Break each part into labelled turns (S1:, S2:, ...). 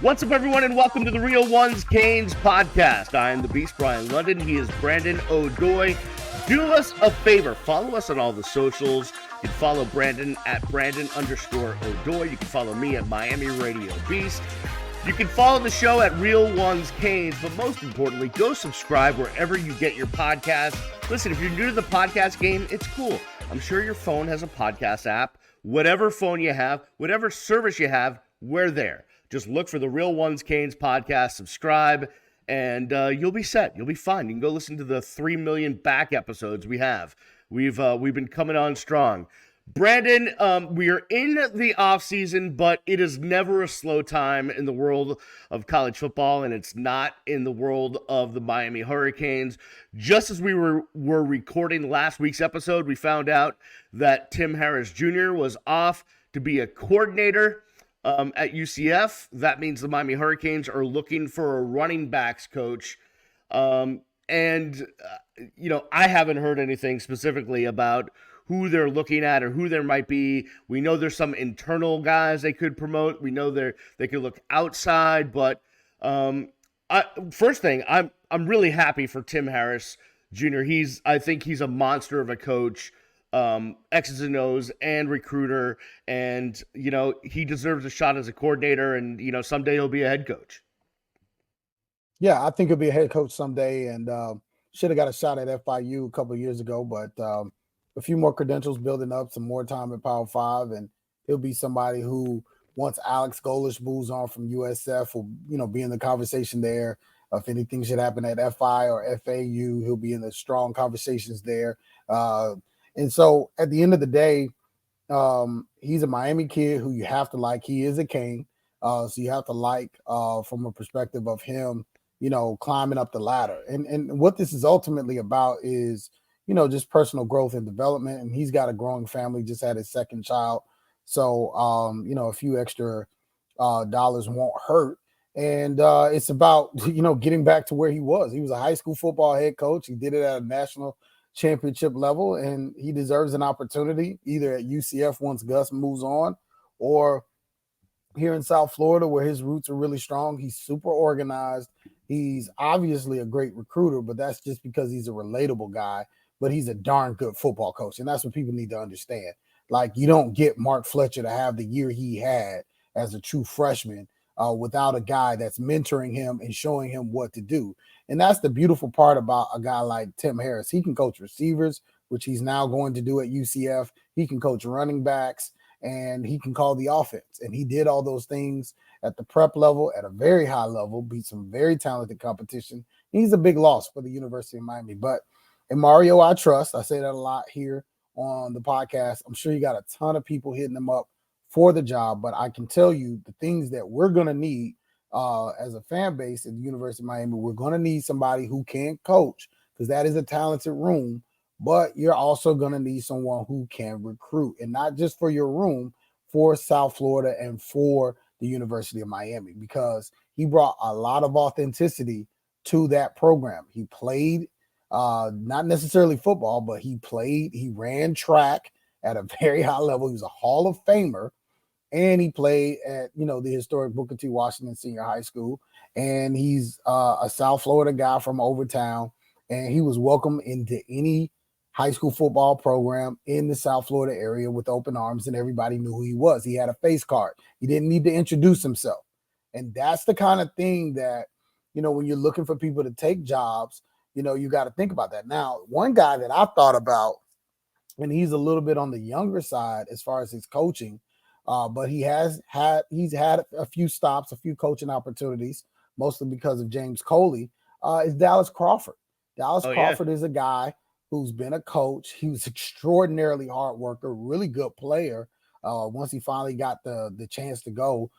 S1: What's up, everyone, and welcome to the Real Ones Canes podcast. I am the Beast, Brian London. He is Brandon O'Doy. Do us a favor. Follow us on all the socials. You can follow Brandon at Brandon_O'Doy. You can follow me at Miami Radio Beast. You can follow the show at Real Ones Canes, but most importantly, go subscribe wherever you get your podcast. Listen, if you're new to the podcast game, it's cool. I'm sure your phone has a podcast app. Whatever phone you have, whatever service you have, we're there. Just look for the Real Ones Canes podcast, subscribe, and you'll be set. You'll be fine. You can go listen to the 3 million back episodes we have. We've been coming on strong. Brandon, we are in the off season, but it is never a slow time in the world of college football, and it's not in the world of the Miami Hurricanes. Just as we were recording last week's episode, we found out that Tim Harris Jr. was off to be a coordinator at UCF. That means the Miami Hurricanes are looking for a running backs coach. I haven't heard anything specifically about who they're looking at or who there might be. We know there's some internal guys they could promote. We know they could look outside, but first thing, I'm really happy for Tim Harris Jr. I think he's a monster of a coach, X's and O's and recruiter, and he deserves a shot as a coordinator, and someday he'll be a head coach.
S2: Yeah, I think he'll be a head coach someday, and should have got a shot at FIU a couple of years ago, but a few more credentials building up, some more time at Power 5, and he'll be somebody who, once Alex Golish moves on from USF, will be in the conversation there. If anything should happen at FI or FAU, he'll be in the strong conversations there. And so at the end of the day, he's a Miami kid who you have to like. He is a Cane, so you have to like from a perspective of him, climbing up the ladder. And what this is ultimately about is, just personal growth and development. And he's got a growing family, just had his second child. So, a few extra dollars won't hurt. And it's about, getting back to where he was. He was a high school football head coach. He did it at a national championship level, and he deserves an opportunity either at UCF once Gus moves on, or here in South Florida where his roots are really strong. He's super organized. He's obviously a great recruiter, but that's just because he's a relatable guy. But he's a darn good football coach, and that's what people need to understand. Like, you don't get Mark Fletcher to have the year he had as a true freshman without a guy that's mentoring him and showing him what to do. And that's the beautiful part about a guy like Tim Harris. He can coach receivers, which he's now going to do at UCF. He can coach running backs, and he can call the offense. And he did all those things at the prep level, at a very high level, beat some very talented competition. He's a big loss for the University of Miami. But in Mario, I trust. I say that a lot here on the podcast. I'm sure you got a ton of people hitting him up for the job, but I can tell you the things that we're going to need as a fan base at the University of Miami. We're going to need somebody who can coach, because that is a talented room, but you're also going to need someone who can recruit, and not just for your room, for South Florida and for the University of Miami, because he brought a lot of authenticity to that program. He played not necessarily football, but he ran track at a very high level. He was a Hall of Famer, and he played at, the historic Booker T. Washington Senior High School. And he's a South Florida guy from Overtown, and he was welcome into any high school football program in the South Florida area with open arms, and everybody knew who he was. He had a face card. He didn't need to introduce himself. And that's the kind of thing that, when you're looking for people to take jobs, you got to think about that. Now, one guy that I thought about, and he's a little bit on the younger side as far as his coaching, but he's had a few stops, a few coaching opportunities, mostly because of James Coley, is Dallas Crawford. Dallas Crawford is a guy who's been a coach. He was extraordinarily hard worker, really good player. Once he finally got the chance to go,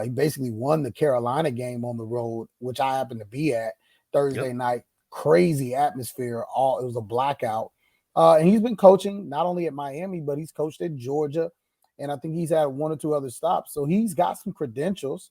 S2: he basically won the Carolina game on the road, which I happened to be at Thursday night. Crazy atmosphere. It was a blackout. And he's been coaching not only at Miami, but he's coached at Georgia. And I think he's had one or two other stops. So he's got some credentials.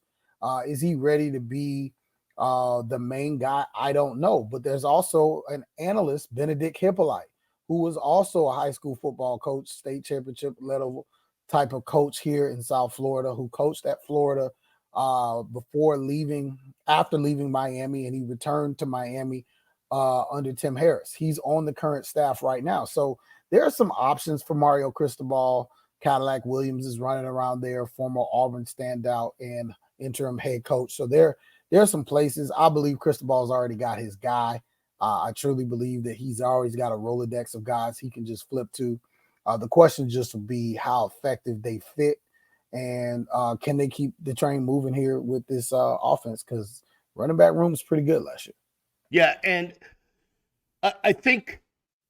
S2: Is he ready to be the main guy? I don't know. But there's also an analyst, Benedict Hippolyte, who was also a high school football coach, state championship level type of coach here in South Florida, who coached at Florida after leaving Miami, and he returned to Miami under Tim Harris. He's on the current staff right now. So there are some options for Mario Cristobal. Cadillac Williams is running around there, former Auburn standout and interim head coach. So there are some places. I believe Cristobal's already got his guy. I truly believe that he's always got a Rolodex of guys he can just flip to. The question just will be how effective they fit, and can they keep the train moving here with this offense? Because running back room is pretty good last year.
S1: Yeah, and I think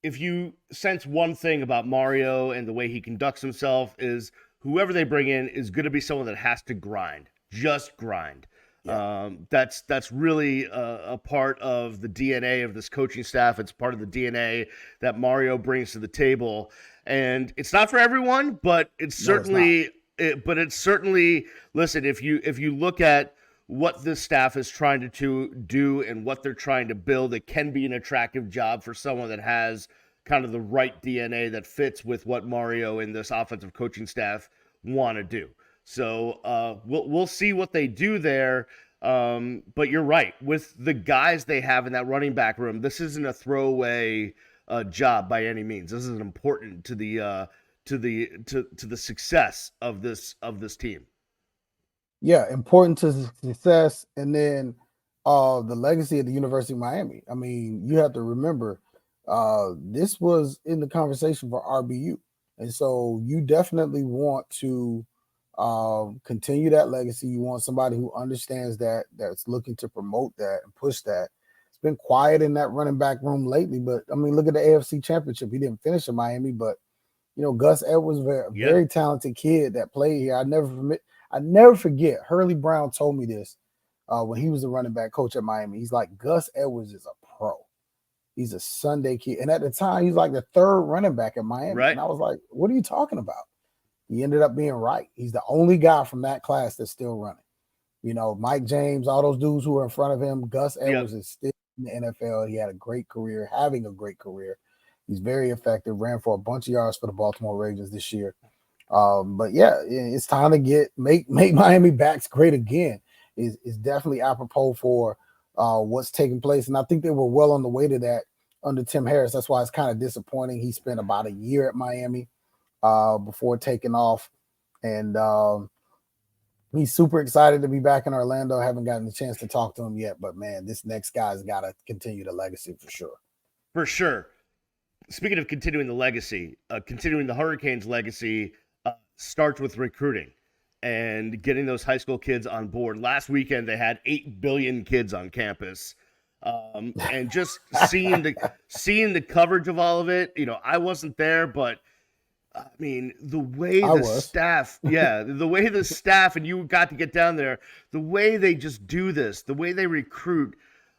S1: if you sense one thing about Mario and the way he conducts himself is whoever they bring in is going to be someone that has to grind, just grind. Yeah. That's really a part of the DNA of this coaching staff. It's part of the DNA that Mario brings to the table, and it's not for everyone, but it's certainly. It's certainly. Listen, if you look at what this staff is trying to do and what they're trying to build, it can be an attractive job for someone that has kind of the right DNA that fits with what Mario and this offensive coaching staff want to do. So we'll see what they do there. But you're right. With the guys they have in that running back room, this isn't a throwaway job by any means. This is important to the success of this team.
S2: Yeah, important to success, and then the legacy of the University of Miami. I mean, you have to remember this was in the conversation for RBU, and so you definitely want to continue that legacy. You want somebody who understands that's looking to promote that and push that. It's been quiet in that running back room lately, but I mean, look at the AFC Championship. He didn't finish in Miami, but Gus Edwards, very talented kid that played here. I never forget. Hurley Brown told me this when he was the running back coach at Miami. He's like, Gus Edwards is a pro. He's a Sunday kid. And at the time, he's like the third running back at Miami. Right. And I was like, what are you talking about? He ended up being right. He's the only guy from that class that's still running. Mike James, all those dudes who were in front of him, Gus Edwards is still in the NFL. He had a great career, having a great career. He's very effective, ran for a bunch of yards for the Baltimore Ravens this year. But yeah, it's time to make Miami backs great again. Is definitely apropos for what's taking place. And I think they were well on the way to that under Tim Harris. That's why it's kind of disappointing. He spent about a year at Miami before taking off. And he's super excited to be back in Orlando. I haven't gotten a chance to talk to him yet. But, man, this next guy's got to continue the legacy for sure.
S1: For sure. Speaking of continuing the legacy, continuing the Hurricanes' legacy starts with recruiting and getting those high school kids on board. Last weekend, they had 8 billion kids on campus. And just seeing the coverage of all of it, I wasn't there, but I mean, the way staff, the way the staff, and you got to get down there, the way they just do this, the way they recruit.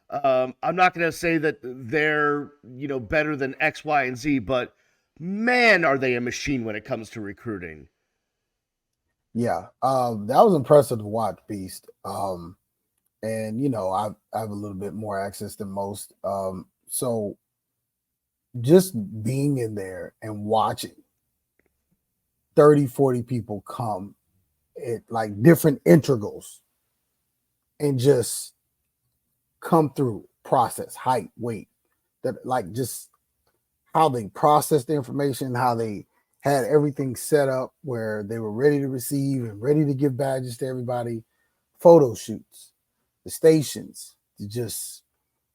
S1: I'm not going to say that they're, better than X, Y, and Z, but man, are they a machine when it comes to recruiting.
S2: Yeah, that was impressive to watch, Beast. And, I have a little bit more access than most. So just being in there and watching 30, 40 people come at like different integrals and just come through, process, height, weight, that like just how they processed the information, how they had everything set up where they were ready to receive and ready to give badges to everybody, photo shoots, the stations, just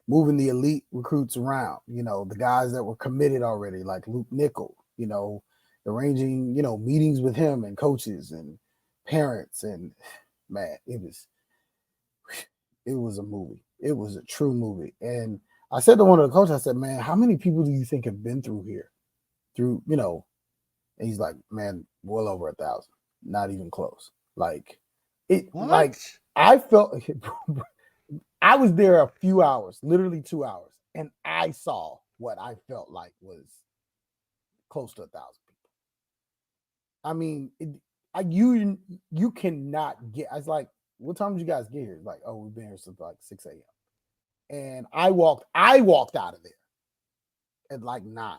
S2: moving the elite recruits around, the guys that were committed already, like Luke Nickel, arranging, meetings with him and coaches and parents. And man, it was a movie. It was a true movie. And I said to one of the coaches, I said, man, how many people do you think have been through here? And he's like, man, well over 1,000, not even close. Like it, what? Like I felt, I was there a few hours, literally 2 hours, and I saw what I felt like was close to 1,000 people. I mean, you cannot get. I was like, what time did you guys get here? It's like, oh, we've been here since like 6 a.m. And I walked out of there at like 9.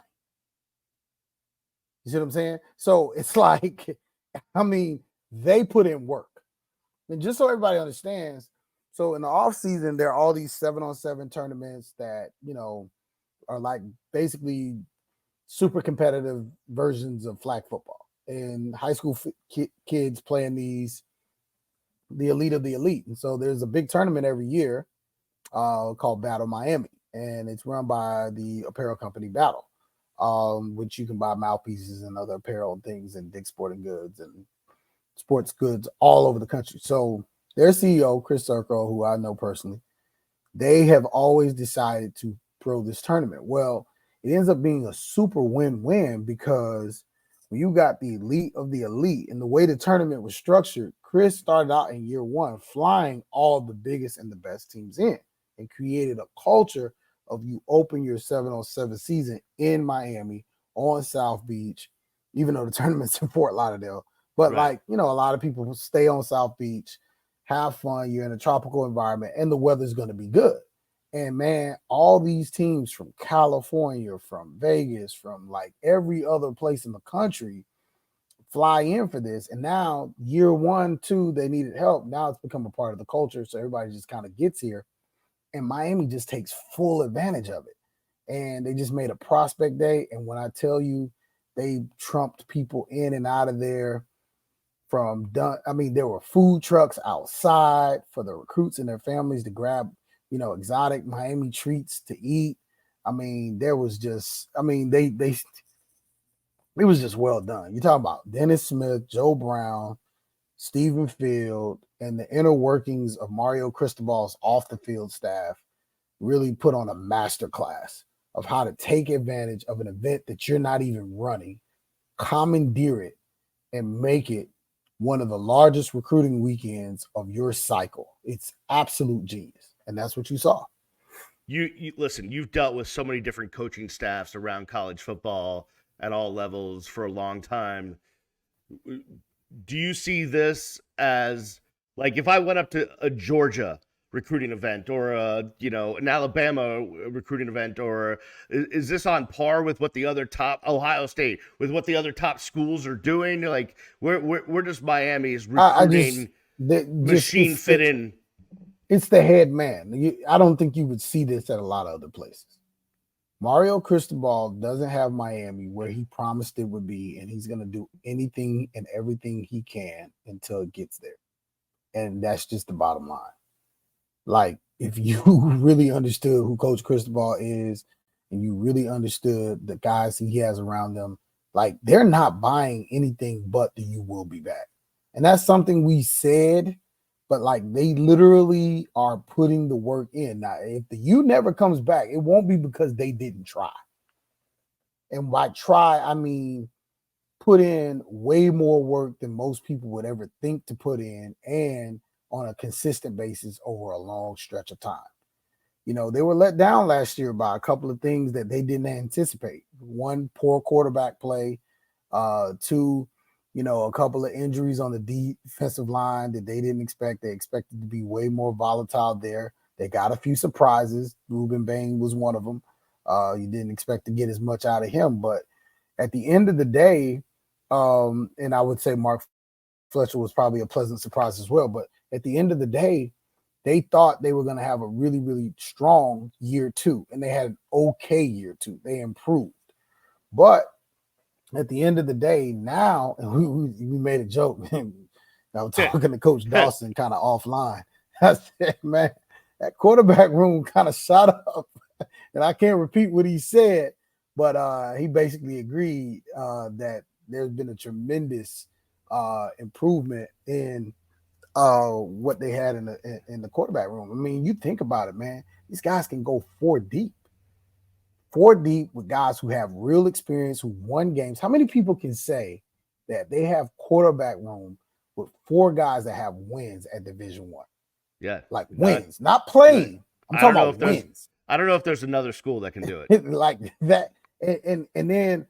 S2: You see what I'm saying? So it's like, I mean, they put in work. And just so everybody understands, so in the off season, there are all these 7-on-7 tournaments that, are like basically super competitive versions of flag football. And high school kids playing these, the elite of the elite. And so there's a big tournament every year called Battle Miami. And it's run by the apparel company Battle, which you can buy mouthpieces and other apparel and things and Dick's Sporting Goods and sports goods all over the country. So their CEO, Chris Circo, who I know personally, they have always decided to throw this tournament. Well, it ends up being a super win-win because when you got the elite of the elite and the way the tournament was structured, Chris started out in year one flying all the biggest and the best teams in and created a culture of you open your 7-on-7 season in Miami on South Beach, even though the tournament's in Fort Lauderdale. But
S1: Right.
S2: a lot of people stay on South Beach, have fun. You're in a tropical environment and the weather's going to be good. And man, all these teams from California, from Vegas, from like every other place in the country fly in for this. And now year 1, 2, they needed help. Now it's become a part of the culture. So everybody just kind of gets here. And Miami just takes full advantage of it. And they just made a prospect day. And when I tell you, they trumped people in and out of there there were food trucks outside for the recruits and their families to grab, exotic Miami treats to eat. I mean, there was just, it was just well done. You're talking about Dennis Smith, Joe Brown, Stephen Field, and the inner workings of Mario Cristobal's off the field staff really put on a master class of how to take advantage of an event that you're not even running, commandeer it, and make it one of the largest recruiting weekends of your cycle. It's absolute genius. And that's what you saw.
S1: You listen, you've dealt with so many different coaching staffs around college football at all levels for a long time. Do you see this as, like, if I went up to a Georgia recruiting event or an Alabama recruiting event, or is this on par with what the other top, Ohio State, with what the other top schools are doing? Like, where does Miami's recruiting machine fit in?
S2: It's the head man. I don't think you would see this at a lot of other places. Mario Cristobal doesn't have Miami where he promised it would be, and he's going to do anything and everything he can until it gets there. And that's just the bottom line. Like, if you really understood who Coach Cristobal is and you really understood the guys he has around them, like, they're not buying anything but the "you will be back." And that's something we said, but like, they literally are putting the work in. Now, if the "you" never comes back, it won't be because they didn't try. And by try, I mean put in way more work than most people would ever think to put in, and on a consistent basis over a long stretch of time. They were let down last year by a couple of things that they didn't anticipate. One, poor quarterback play. Two, a couple of injuries on the defensive line that they didn't expect. They expected to be way more volatile there. They got a few surprises. Ruben Bain was one of them. You didn't expect to get as much out of him. But at the end of the day, and I would say Mark Fletcher was probably a pleasant surprise as well. But at the end of the day, they thought they were going to have a really, really strong year 2, and they had an okay year 2. They improved. But at the end of the day, now, and we made a joke. I was talking to Coach Dawson kind of offline. I said, man, that quarterback room kind of shot up. And I can't repeat what he said, but he basically agreed that there's been a tremendous improvement in what they had in the quarterback room. I mean, you think about it, man. These guys can go 4 deep with guys who have real experience, who won games. How many people can say that they have quarterback room with 4 guys that have wins at Division I?
S1: Yeah,
S2: like wins, not playing. I'm talking about wins.
S1: I don't know if there's another school that can do it
S2: like that. And then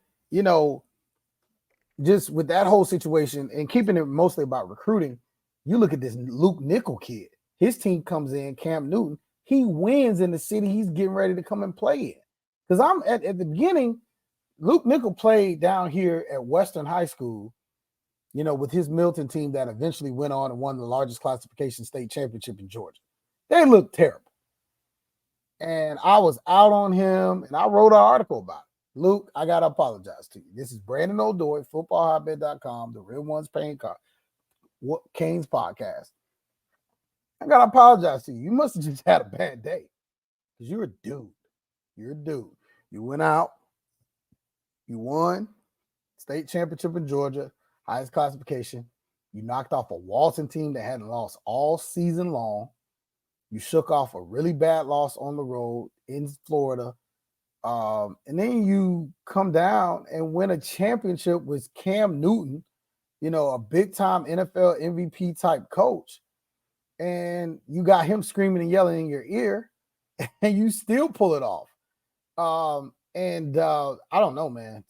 S2: just with that whole situation and keeping it mostly about recruiting, you look at this Luke Nickel kid. His team comes in, Cam Newton. He wins in the city he's getting ready to come and play in. Because I'm at the beginning, Luke Nickel played down here at Western High School, with his Milton team that eventually went on and won the largest classification state championship in Georgia. They looked terrible. And I was out on him, and I wrote an article about it. Luke, I got to apologize to you. This is Brandon O'Doy, footballhotbed.com, the Real Ones Canes podcast. I got to apologize to you. You must have just had a bad day because you're a dude. You're a dude. You went out. You won state championship in Georgia, highest classification. You knocked off a Walton team that hadn't lost all season long. You shook off a really bad loss on the road in Florida. And then you come down and win a championship with Cam Newton, a big-time NFL MVP type coach. And you got him screaming and yelling in your ear, and you still pull it off. I don't know, man.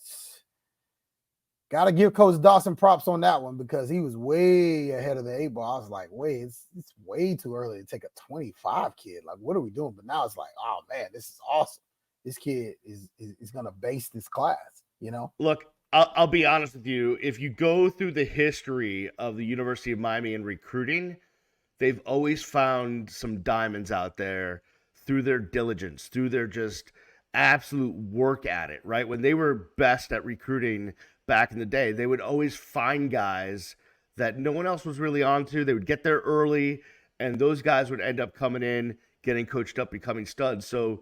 S2: Got to give Coach Dawson props on that one because he was way ahead of the 8 ball. I was like, wait, it's way too early to take a 25 kid. Like, what are we doing? But now it's like, oh, man, this is awesome. This kid is going to base this class,
S1: Look, I'll be honest with you. If you go through the history of the University of Miami in recruiting, they've always found some diamonds out there through their diligence, through their just absolute work at it, right? When they were best at recruiting back in the day, they would always find guys that no one else was really onto. They would get there early, and those guys would end up coming in, getting coached up, becoming studs. So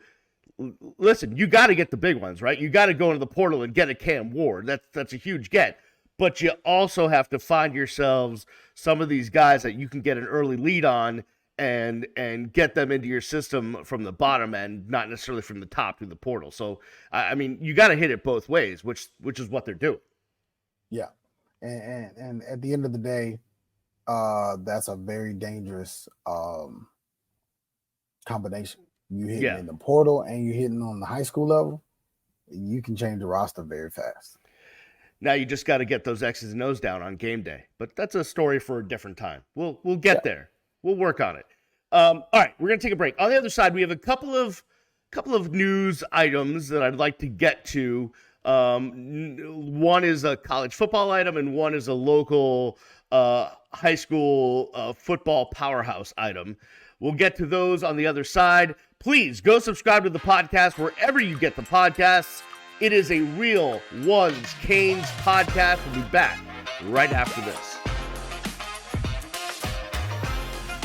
S1: listen, you got to get the big ones, right? You got to go into the portal and get a Cam Ward. That's a huge get. But you also have to find yourselves some of these guys that you can get an early lead on and get them into your system from the bottom end, not necessarily from the top through the portal. So, I mean, you got to hit it both ways, which is what they're doing.
S2: Yeah. And at the end of the day, that's a very dangerous combination. You hitting in the portal and you hitting on the high school level, you can change the roster very fast.
S1: Now you just got to get those X's and O's down on game day, but that's a story for a different time. We'll get there. We'll work on it. All right, we're gonna take a break. On the other side, we have a couple of news items that I'd like to get to. One is a college football item, and one is a local high school football powerhouse item. We'll get to those on the other side. Please go subscribe to the podcast wherever you get the podcasts. It is a Real Ones Canes podcast. We'll be back right after this.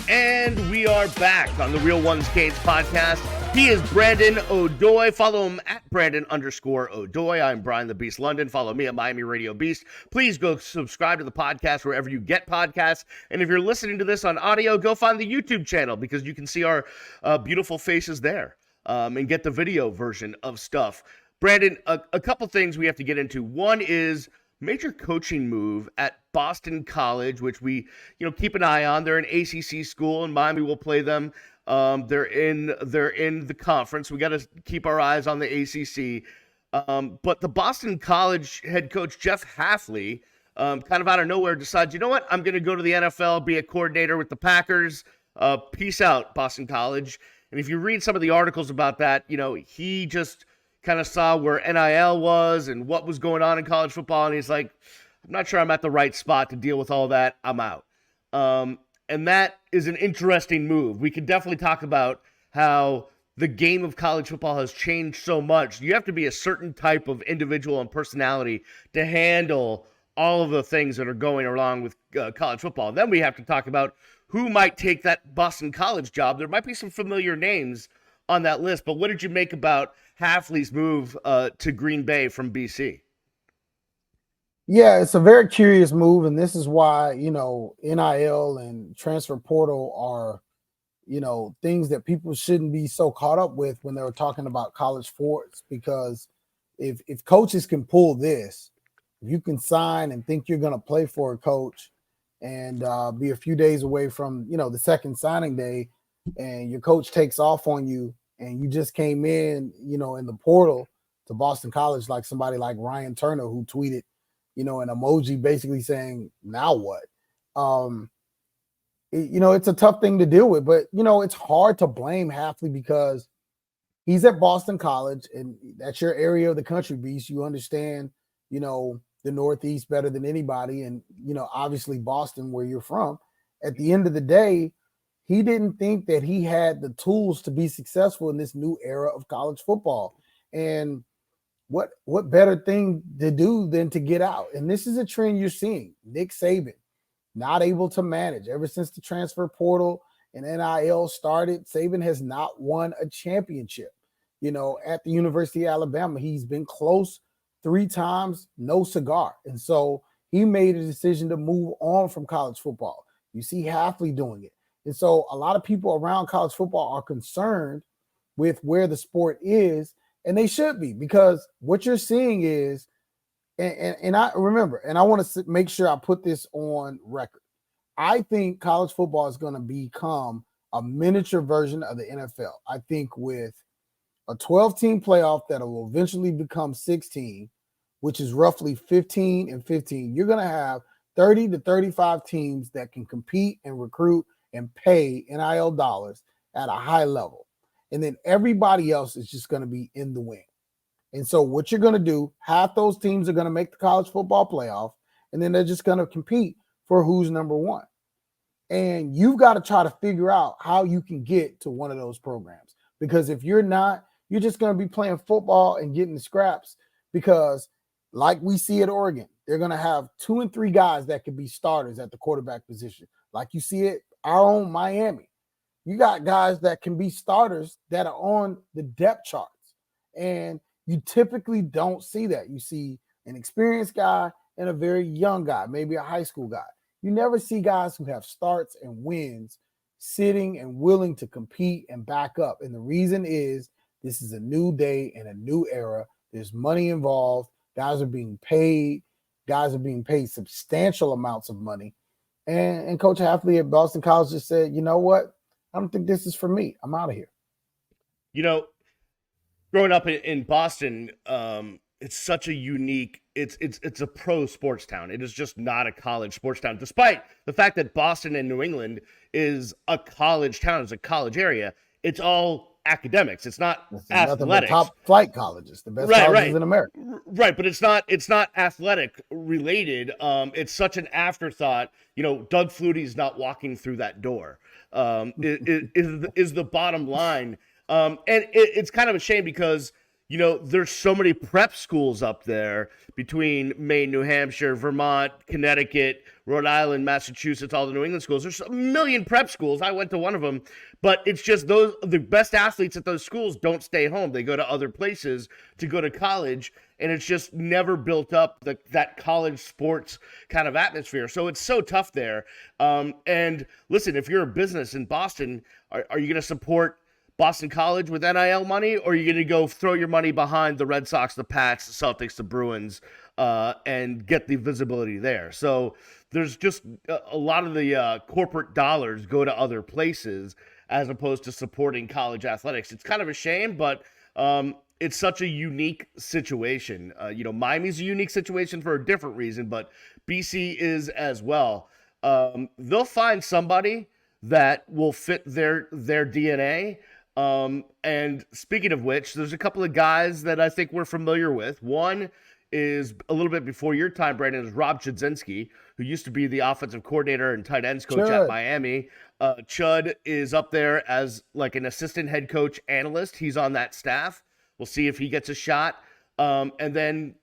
S1: And we are back on the Real Ones Canes podcast. He is Brandon O'Doy. Follow him at Brandon_O'Doy. I'm Brian the Beast London. Follow me at Miami Radio Beast. Please go subscribe to the podcast wherever you get podcasts. And if you're listening to this on audio, go find the YouTube channel because you can see our beautiful faces there and get the video version of stuff. Brandon, a couple things we have to get into. One is major coaching move at Boston College, which we keep an eye on. They're an ACC school, and Miami will play them. They're in the conference. We got to keep our eyes on the ACC. But the Boston College head coach Jeff Hafley, kind of out of nowhere, decides, you know what? I'm going to go to the NFL, be a coordinator with the Packers. Peace out, Boston College. And if you read some of the articles about that, he just kind of saw where NIL was and what was going on in college football, and he's like, I'm not sure I'm at the right spot to deal with all that. I'm out. And that is an interesting move. We could definitely talk about how the game of college football has changed so much. You have to be a certain type of individual and personality to handle all of the things that are going along with college football. Then we have to talk about who might take that Boston College job. There might be some familiar names on that list, but what did you make about Hafley's move to Green Bay from BC?
S2: Yeah, it's a very curious move, and this is why, NIL and transfer portal are, things that people shouldn't be so caught up with when they're talking about college sports, because if coaches can pull this, if you can sign and think you're going to play for a coach and be a few days away from, the second signing day, and your coach takes off on you, and you just came in, in the portal to Boston College, like somebody like Ryan Turner, who tweeted, an emoji basically saying, now what? It's a tough thing to deal with, but, it's hard to blame Hafley because he's at Boston College and that's your area of the country, Beast. You understand, the Northeast better than anybody. And, obviously Boston, where you're from, at the end of the day, he didn't think that he had the tools to be successful in this new era of college football. And what better thing to do than to get out? And this is a trend you're seeing. Nick Saban, not able to manage. Ever since the transfer portal and NIL started, Saban has not won a championship. At the University of Alabama, he's been close 3 times, no cigar. And so he made a decision to move on from college football. You see Hafley doing it. And so a lot of people around college football are concerned with where the sport is, and they should be, because what you're seeing is, and I remember, and I want to make sure I put this on record. I think college football is going to become a miniature version of the NFL. I think with a 12-team playoff that will eventually become 16, which is roughly 15 and 15, you're going to have 30 to 35 teams that can compete and recruit and pay NIL dollars at a high level. And then everybody else is just going to be in the wing. And so what you're going to do, half those teams are going to make the college football playoff, and then they're just going to compete for who's number one. And you've got to try to figure out how you can get to one of those programs. Because if you're not, you're just going to be playing football and getting the scraps, because like we see at Oregon, they're going to have 2 and 3 guys that could be starters at the quarterback position. Like you see it, our own Miami. You got guys that can be starters that are on the depth charts. And you typically don't see that. You see an experienced guy and a very young guy, maybe a high school guy. You never see guys who have starts and wins sitting and willing to compete and back up. And the reason is this is a new day and a new era. There's money involved. Guys are being paid. Guys are being paid substantial amounts of money. And Coach Hafley at Boston College just said, you know what? I don't think this is for me. I'm out of here.
S1: Growing up in Boston, it's such a unique, it's a pro sports town. It is just not a college sports town, despite the fact that Boston and New England is a college town, it's a college area. It's all academics. It's not athletics.
S2: Top flight colleges, the best colleges in America.
S1: Right, but it's not athletic related. It's such an afterthought. Doug Flutie's not walking through that door. Is the bottom line. And it's kind of a shame because, there's so many prep schools up there between Maine, New Hampshire, Vermont, Connecticut, Rhode Island, Massachusetts, all the New England schools. There's a million prep schools. I went to one of them, but it's just the best athletes at those schools don't stay home. They go to other places to go to college, and it's just never built up that college sports kind of atmosphere. So it's so tough there. And listen, if you're a business in Boston, are you going to support Boston College with NIL money, or are you going to go throw your money behind the Red Sox, the Pats, the Celtics, the Bruins, and get the visibility there? So there's just a lot of the corporate dollars go to other places as opposed to supporting college athletics. It's kind of a shame, but it's such a unique situation. Miami's a unique situation for a different reason, but BC is as well. They'll find somebody that will fit their DNA. And speaking of which, there's a couple of guys that I think we're familiar with. One is a little bit before your time, Brandon, is Rob Chudzinski, who used to be the offensive coordinator and tight ends coach at Miami. Chud is up there as like an assistant head coach analyst. He's on that staff. We'll see if he gets a shot. And then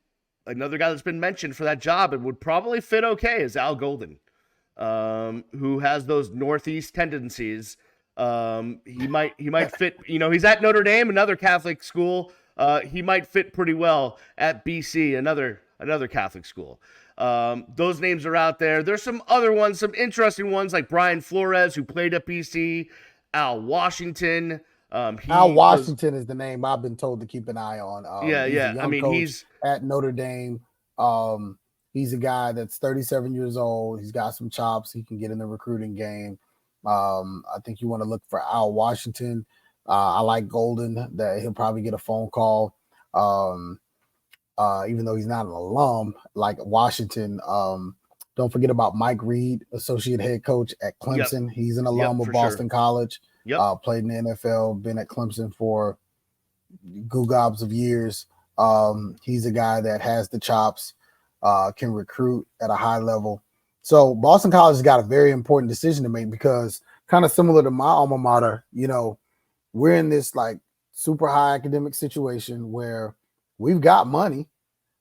S1: another guy that's been mentioned for that job and would probably fit okay is Al Golden, who has those Northeast tendencies. He might fit, he's at Notre Dame, another Catholic school. He might fit pretty well at BC, another Catholic school. Those names are out there. There's some other ones, some interesting ones like Brian Flores, who played at BC, Al Washington.
S2: Al Washington is the name I've been told to keep an eye on.
S1: He's
S2: at Notre Dame. He's a guy that's 37 years old. He's got some chops. He can get in the recruiting game. I think you want to look for Al Washington. I like Golden, that he'll probably get a phone call. Even though he's not an alum like Washington. Don't forget about Mike Reed, associate head coach at Clemson. Yep. He's an alum of Boston College. Yep. Played in the NFL, been at Clemson for gobs of years. He's a guy that has the chops. can recruit at a high level. So Boston College has got a very important decision to make because kind of similar to my alma mater, we're in this like super high academic situation where we've got money,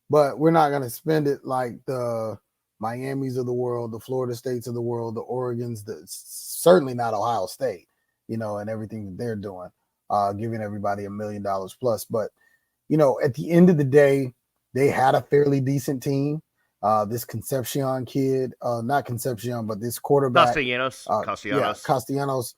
S2: but we're not going to spend it like the Miamis of the world, the Florida States of the world, the Oregons, certainly not Ohio State, and everything that they're doing, giving everybody $1 million plus. But, at the end of the day, they had a fairly decent team. This Concepcion kid, not Concepcion, but this quarterback,
S1: Castellanos.
S2: Castellanos,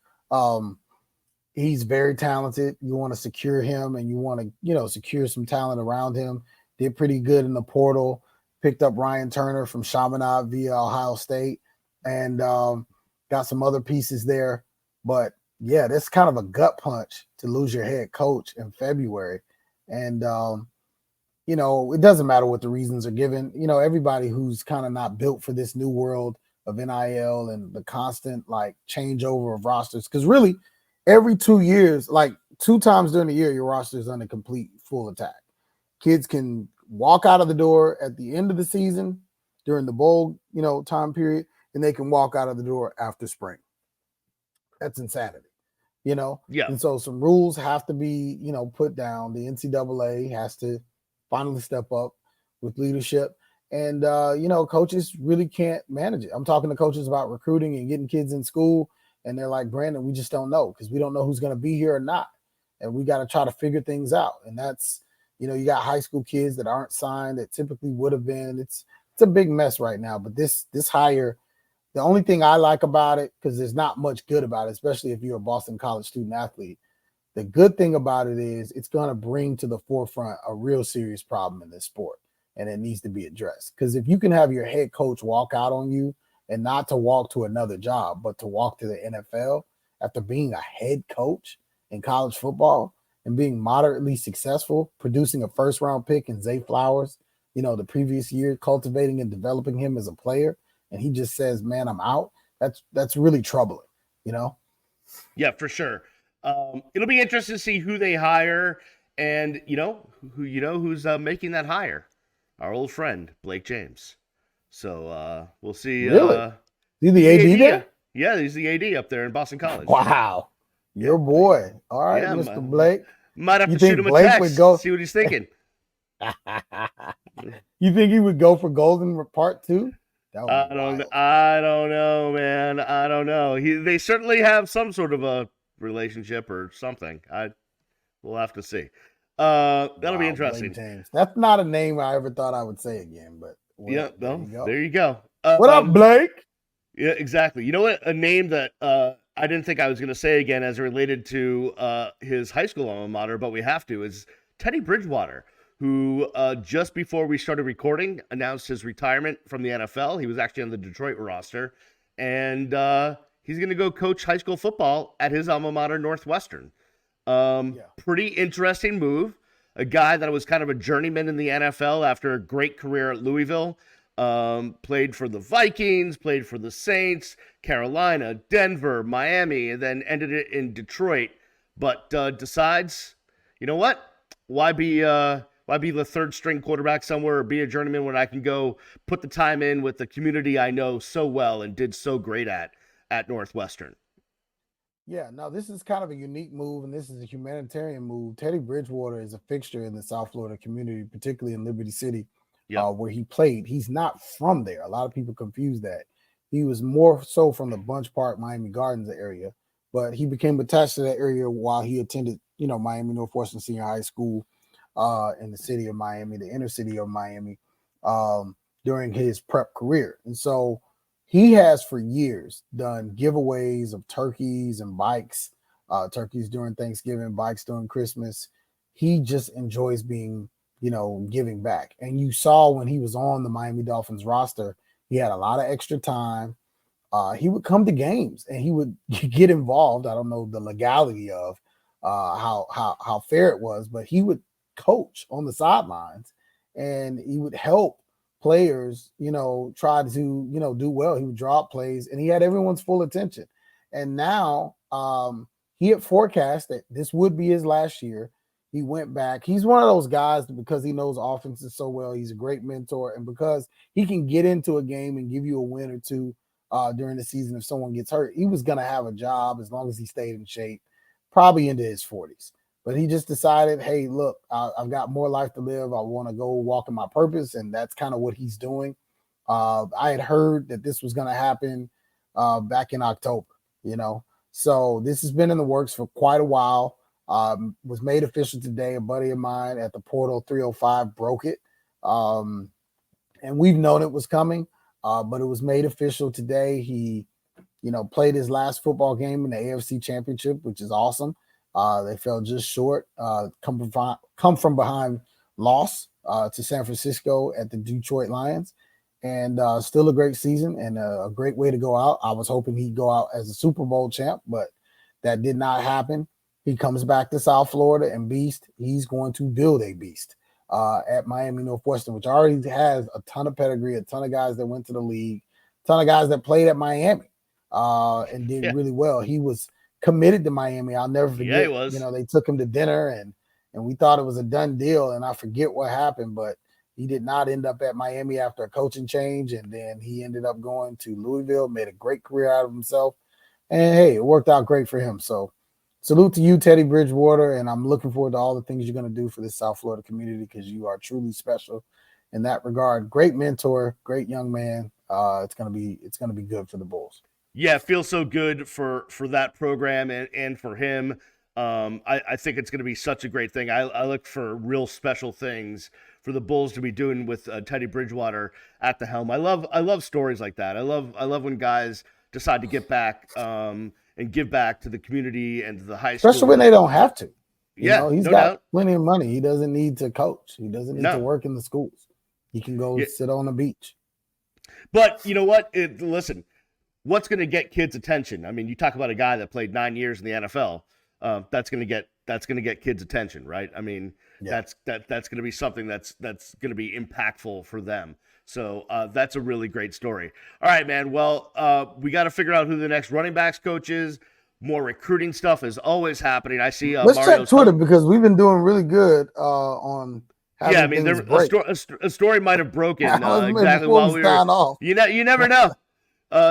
S2: he's very talented. You want to secure him and you want to, secure some talent around him. Did pretty good in the portal, picked up Ryan Turner from Chaminade via Ohio State, and got some other pieces there. But yeah, that's kind of a gut punch to lose your head coach in February. And, it doesn't matter what the reasons are given. Everybody who's kind of not built for this new world of NIL and the constant like changeover of rosters, because really every 2 years, like 2 times during the year, your roster is under complete full attack. Kids can walk out of the door at the end of the season during the bowl, time period, and they can walk out of the door after spring. That's insanity,
S1: Yeah.
S2: And so some rules have to be, put down. The NCAA has to finally step up with leadership. And, coaches really can't manage it. I'm talking to coaches about recruiting and getting kids in school, and they're like, Brandon, we just don't know because we don't know who's going to be here or not. And we got to try to figure things out. And that's, you got high school kids that aren't signed that typically would have been. It's a big mess right now. But this hire, the only thing I like about it, because there's not much good about it, especially if you're a Boston College student athlete, the good thing about it is it's going to bring to the forefront a real serious problem in this sport, and it needs to be addressed. Because if you can have your head coach walk out on you and not to walk to another job, but to walk to the NFL after being a head coach in college football and being moderately successful, producing a first-round pick in Zay Flowers, the previous year, cultivating and developing him as a player, and he just says, man, I'm out, that's really troubling,
S1: Yeah, for sure. It'll be interesting to see who they hire and, who's making that hire. Our old friend, Blake James. So we'll see.
S2: Really? Is he the AD there?
S1: Yeah, he's the AD up there in Boston College.
S2: Wow. Your boy. All right,
S1: Yeah,
S2: Mr. Blake.
S1: Might have to shoot him a text, see what he's thinking.
S2: You think he would go for Golden Part 2?
S1: I don't know, man. I don't know. They certainly have some sort of a relationship or something. We'll have to see. That'll be interesting.
S2: James. That's not a name I ever thought I would say again, but
S1: there you go.
S2: What up, Blake?
S1: Yeah, exactly. You know what? A name that I didn't think I was going to say again as related to his high school alma mater, but we have to, is Teddy Bridgewater, who just before we started recording announced his retirement from the NFL. He was actually on the Detroit roster, and he's going to go coach high school football at his alma mater, Northwestern. Pretty interesting move. A guy that was kind of a journeyman in the NFL after a great career at Louisville. Played for the Vikings, played for the Saints, Carolina, Denver, Miami, and then ended it in Detroit. But decides, you know what? Why be the third string quarterback somewhere or be a journeyman when I can go put the time in with the community I know so well and did so great at Northwestern?
S2: Yeah, no, this is kind of a unique move, and this is a humanitarian move. Teddy Bridgewater is a fixture in the South Florida community, particularly in Liberty City, where he played. He's not from there. A lot of people confuse that. He was more so from the Bunch Park, Miami Gardens area, but he became attached to that area while he attended, Miami Northwestern Senior High School in the city of Miami, the inner city of Miami, during his prep career. And so he has for years done giveaways of turkeys and bikes, turkeys during Thanksgiving, bikes during Christmas. He just enjoys being, giving back. And you saw when he was on the Miami Dolphins roster, he had a lot of extra time. He would come to games and he would get involved. I don't know the legality of how fair it was, but he would coach on the sidelines and he would help players, try to, do well. He would draw up plays and he had everyone's full attention. And now he had forecast that this would be his last year. He went back. He's one of those guys that because he knows offenses so well, he's a great mentor. And because he can get into a game and give you a win or two during the season if someone gets hurt, he was going to have a job as long as he stayed in shape, probably into his 40s. But he just decided, hey, look, I've got more life to live. I want to go walk in my purpose. And that's kind of what he's doing. I had heard that this was going to happen back in October, So this has been in the works for quite a while. Was made official today. A buddy of mine at the Portal 305 broke it. And we've known it was coming, but it was made official today. He, played his last football game in the AFC Championship, which is awesome. They fell just short. Come from behind loss to San Francisco at the Detroit Lions. And still a great season and a great way to go out. I was hoping he'd go out as a Super Bowl champ, but that did not happen. He comes back to South Florida and beast. He's going to build a beast at Miami Northwestern, which already has a ton of pedigree, a ton of guys that went to the league, a ton of guys that played at Miami and did really well. He was committed to Miami. I'll never forget.
S1: Yeah, he was.
S2: They took him to dinner and we thought it was a done deal. And I forget what happened, but he did not end up at Miami after a coaching change. And then he ended up going to Louisville, made a great career out of himself. And hey, it worked out great for him. So salute to you, Teddy Bridgewater. And I'm looking forward to all the things you're going to do for this South Florida community because you are truly special in that regard. Great mentor, great young man. It's going to be good for the Bulls.
S1: Yeah, it feels so good for that program and for him. I think it's going to be such a great thing. I look for real special things for the Bulls to be doing with Teddy Bridgewater at the helm. I love stories like that. I love when guys decide to get back and give back to the community and to the high school.
S2: Especially when they don't have to. He's
S1: no
S2: got
S1: doubt.
S2: Plenty of money. He doesn't need to coach. He doesn't need to work in the schools. He can go sit on the beach.
S1: But you know what? Listen, what's going to get kids' attention? I mean, you talk about a guy that played 9 years in the NFL. That's going to get kids' attention, right? I mean, that's going to be something that's going to be impactful for them. So that's a really great story. All right, man. Well, we got to figure out who the next running backs coach is. More recruiting stuff is always happening. I see.
S2: Let's check Twitter because we've been doing really good on.
S1: Yeah, I mean, a story might have broken exactly while we were off. You never know.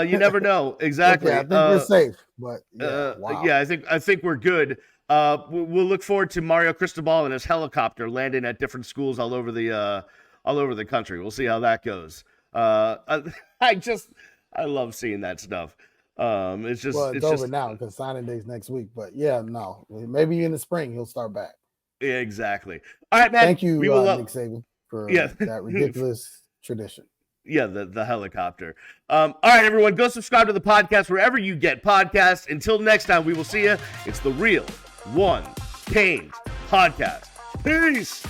S1: You never know exactly.
S2: Okay, I think we're safe, but wow.
S1: Yeah, I think we're good. We'll look forward to Mario Cristobal and his helicopter landing at different schools all over the country. We'll see how that goes. I love seeing that stuff. It's
S2: over now because signing day's next week. But maybe in the spring he'll start back.
S1: Yeah, exactly. All right, man.
S2: Thank you, Nick Saban, for that ridiculous tradition.
S1: Yeah, the helicopter. All right, everyone, go subscribe to the podcast wherever you get podcasts. Until next time, we will see you. It's the Real One Canes podcast. Peace.